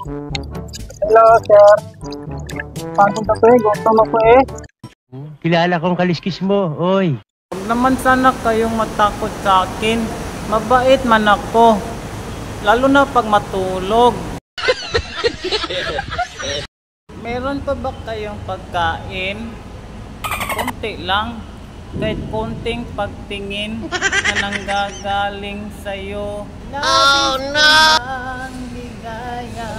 Hello, sir. Pagod ako eh. Gutom ako eh. Kilala kong kaliskis mo, oy. Huwag naman sana kayong matakot sa akin. Mabait man ako. Lalo na pag matulog. Meron pa ba kayong pagkain? Konti lang. Kahit konting pagtingin na nanggagaling sa'yo. Oh no! Ang ligaya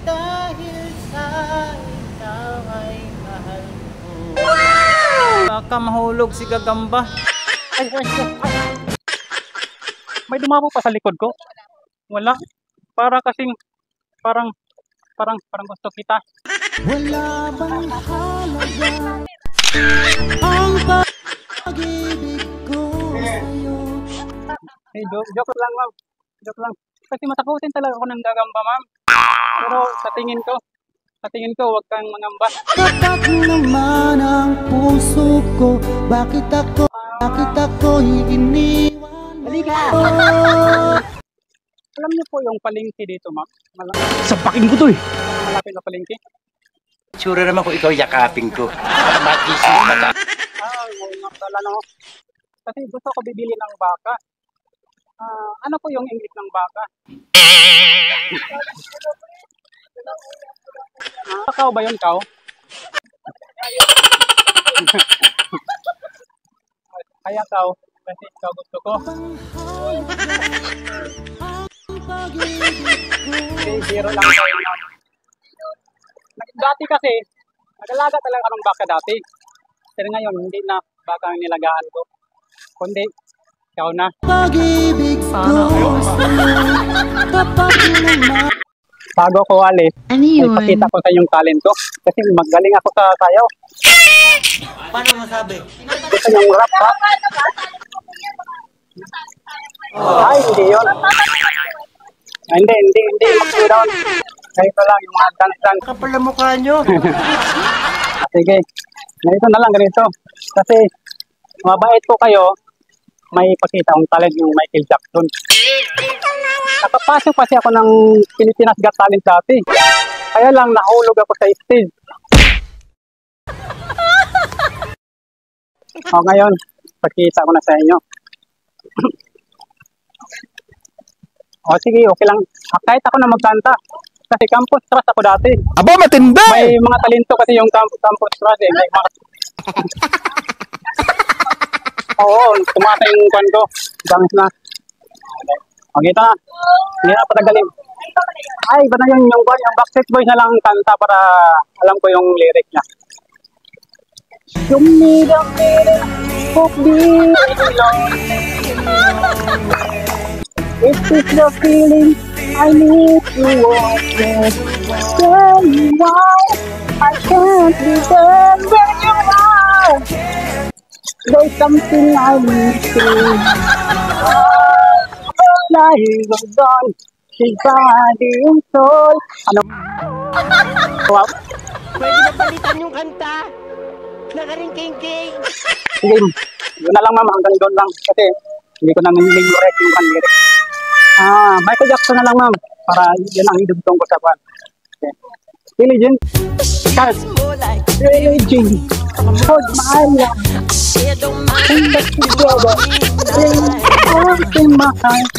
dahil sa ikaw ay mahal ko. Baka mahulog si Gagamba. Ay. May dumapo pa sa likod ko. Wala. Parang gusto kita. Wala bang halaga ang pag-ibig ko sa'yo? Hey, joke lang, ma'am. Joke lang. Kasi matakutin talaga ako ng Gagamba, ma'am. Pero sa tingin ko, huwag kang mangamba. Kapag naman ang puso ko, bakit ako iniwan? Halika! Alam niyo po yung palengke dito, ma'am? Sampakin ko to eh. Malapit na palengke. Sure naman kung ikaw yakapin ko. Matisip ka ka. Wala na ako. Kasi gusto ko bibili ng baka. Ano po yung English ng baka? Kaw ba yun, kaw? Kaya kaw, kasi ikaw gusto ko. Okay, zero lang kayo. Dati kasi, nag-alaga talaga ng baka dati. Pero ngayon, hindi na baka ang nilagaan ko. Kundi, ikaw na. Pag-ibig ko sa'yo, kapag naman. Bago ko alis, Ano yun? ay pakita ko sa yung talent ko. Kasi magaling ako sa sayaw. Paano masabi? Gusto niyong rap pa? Ay, hindi yun. Hindi. Mag-go down. Ganito lang, yung mga dance-dance. Kapal na mukha nyo. Sige, ganito. Kasi, mabait po kayo, may pakita akong talent yung Michael Jackson. Nakapasok kasi ako ng Pilipinas Got Talent dati. Kaya lang, nahulog ako sa stage. Ngayon, pakita ko na sa inyo. Sige, okay lang. Kahit ako na magkanta. Kasi campus trust ako dati. Aba, matindi! May mga talento kasi yung campus trust eh. May mga... Oo, tumata yung kwan ko. Bangs na. Okay, ito na. Hindi na patagalin. Ay, ba na yung Backstreet Boys na lang kanta para alam ko yung lyric niya. You need a minute of being alone. It is the feeling I need to walk with. Tell me why I can't be there where you are. There's something I need to. Life goes on, she's body and soul. Ano? Wow. Pwede na palitan yung kanta. Nakaring-king-king. Sige, yun na lang ma'am, hanggang doon lang. Kasi hindi ko na nilimuret yung lyric. Michael Jackson na lang ma'am. Para yun ang idugtong ko sa kwan. Okay. Billie Jean. Start. Billie Jean. Hold my life. And let's together. Bring out in my heart.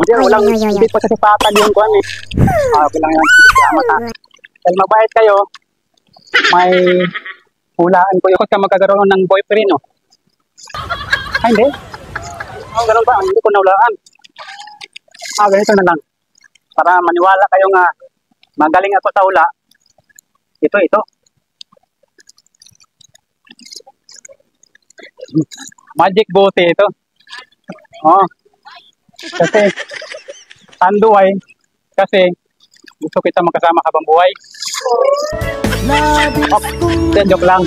Hindi pa kasi patag yung kwan eh. Okay lang yun. Salamat ha. Dahil mabait kayo, may hulaan ko yung ka magkakaroon ng boyfriend, no? Ay, hindi. Ganun ba? Hindi ko nahulaan. Ganito na lang. Para maniwala kayo nga magaling ako sa hula. Ito. Magic bote ito. Kasi tanduay. Kasi gusto kita makasama habang buhay. Joke lang.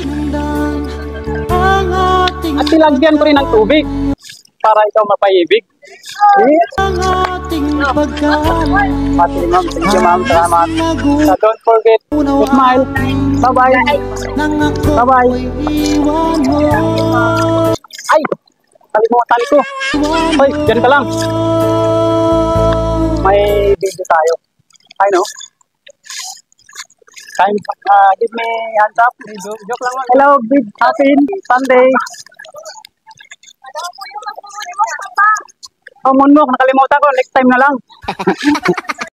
At silagyan ko rin ng tubig para ikaw mapaibig. Pati ma'am, thank you ma'am, salamat. Don't forget to smile. Bye-bye. Bye-bye. Ay, kalimutan ko. Hoy, dyan ka lang. mag-video tayo. I know. Time, give me hands up. Joke lang. Hello, big happy Sunday. Oh, Moonwalk, nakalimutan ko. Next time na lang.